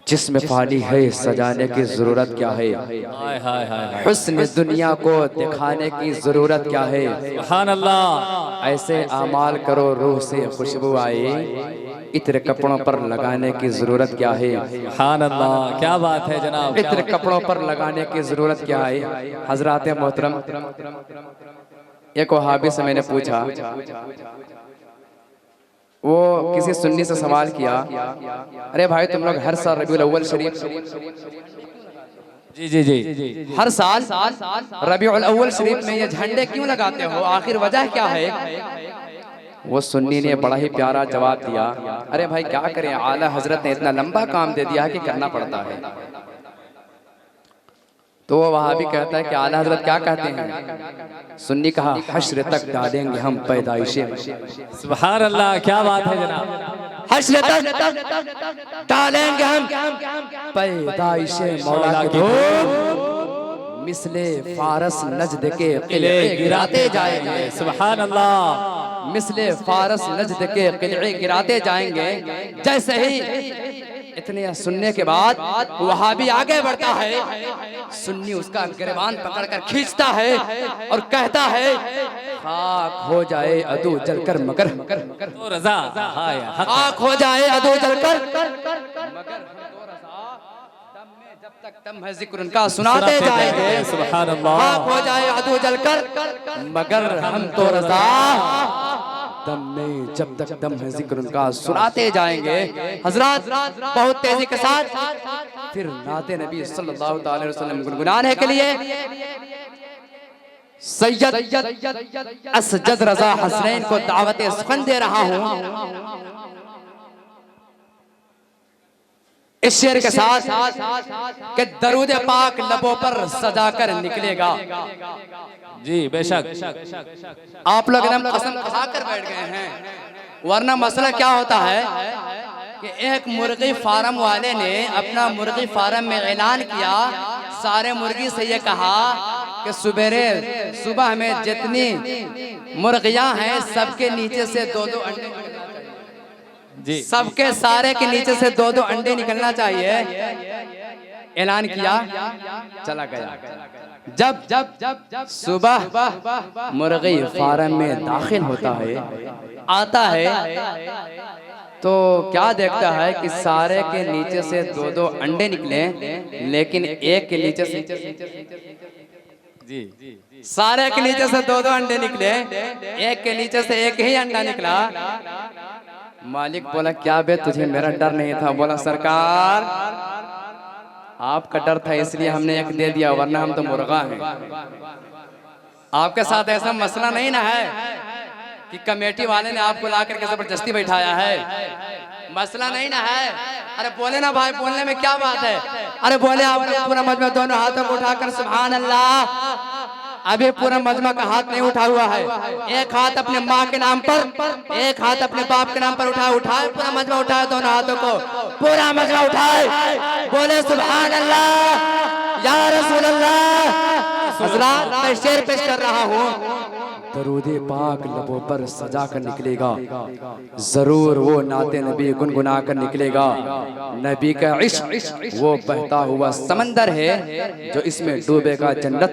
जिस्म फानी है सजाने की जरूरत क्या है, हुस्न दुनिया को दिखाने की जरूरत क्या है। सुभान अल्लाह। ऐसे अमाल करो रूह से खुशबू आए, इत्र कपड़ों पर लगाने की जरूरत क्या है। सुभान अल्लाह, क्या बात है जनाब। इत्र कपड़ों पर लगाने की जरूरत क्या है। हजरात मोहतरम, एक वहाबी से मैंने पूछा, वो किसी सुन्नी से सवाल किया, अरे भाई तुम लोग हर साल रबीउल अव्वल शरीफ, जी जी जी, हर साल रबीउल अव्वल शरीफ में ये झंडे क्यों लगाते हो, आखिर वजह क्या है। वो सुन्नी ने बड़ा ही प्यारा जवाब दिया, अरे भाई क्या करें, आला हजरत ने इतना लंबा काम दे दिया कि करना पड़ता है। तो वो वहां भी कहता है कि आला हजरत क्या कहते हैं। सुन्नी कहा, हश्र तक डालेंगे हम पैदाइशे। सुभान अल्लाह, क्या बात है जनाब। हश्र तक डालेंगे हम पैदाइशे मौला की धूप, मिसले फारस नजद के किले गिराते जाएंगे। सुभान अल्लाह, मिसले फारस नजद के किले गिराते जाएंगे। जैसे ही इतने सुनने के बाद वहाबी आगे बढ़ता है, सुन्नी उसका गिरबान पकड़कर खींचता है और कहता है, खाक हो जाए अदू जलकर मगर, तो रजा खाक हो जाए अदू जलकर मगर, जब तक दम है जिक्र उनका सुनाते जाएंगे। सुभान अल्लाह, खाक हो जाए अदू जलकर मगर हम तो रजा दम में जब तक दम है जिक्र उनका सुनाते जाएंगे। हजरत बहुत तेजी के साथ फिर नाते नबी सल्लल्लाहु अलैहि वसल्लम गुनगुनाने के लिए सैयद असजद रजा हसनैन को दावत सुखन दे रहा हूं। इस शेर के साथ कि दरूद पाक लबों पर सजा कर निकलेगा। जी बेशक, आप लोग एकदम कसम खाकर बैठ गए हैं, वरना मसला क्या होता है कि एक मुर्गी फार्म वाले ने अपना मुर्गी फार्म में ऐलान किया, सारे मुर्गी से ये कहा कि सुबह में जितनी मुर्गियां हैं सबके नीचे से दो दो अंडे, जी सबके सारे के नीचे से दो दो अंडे निकलना चाहिए। ऐलान किया, चला गया। जब जब जब सुबह मुर्गी फार्म में दाखिल होता है, आता है तो क्या देखता है कि सारे के नीचे से दो दो अंडे निकले, लेकिन एक के नीचे से, जी सारे के नीचे से दो दो अंडे निकले, एक के नीचे से एक ही अंडा निकला। मालिक बोला, क्या बे तुझे मेरा डर नहीं था। बोला, सरकार आपका डर था इसलिए हमने एक दे दिया, वरना हम तो मुर्गा हैं। आपके साथ ऐसा मसला नहीं ना है कि कमेटी वाले ने आपको ला करके जबरदस्ती बैठाया है, मसला नहीं ना है। अरे बोले ना भाई, बोलने में क्या बात है। अरे बोले आपने पूरा मजमा दोनों हाथों को उठाकर सुभान अल्लाह, अभी पूरा मजमा का हाथ नहीं उठा हुआ है। एक हाथ अपने माँ के नाम पर, एक हाथ अपने बाप के नाम पर उठाए, पूरा मजमा उठाए, दोनों हाथों को पूरा मजमा उठाए, बोले सुभान अल्लाह या रसूल अल्लाह। हज़रात मैं शेर पेश कर रहा हूँ, दरूदे पाक लबों पर सजा कर निकलेगा, जरूर वो नाते नबी गुनगुना कर निकलेगा। नबी का इश्क वो बहता हुआ समंदर है जो इसमें डूबेगा जन्नत।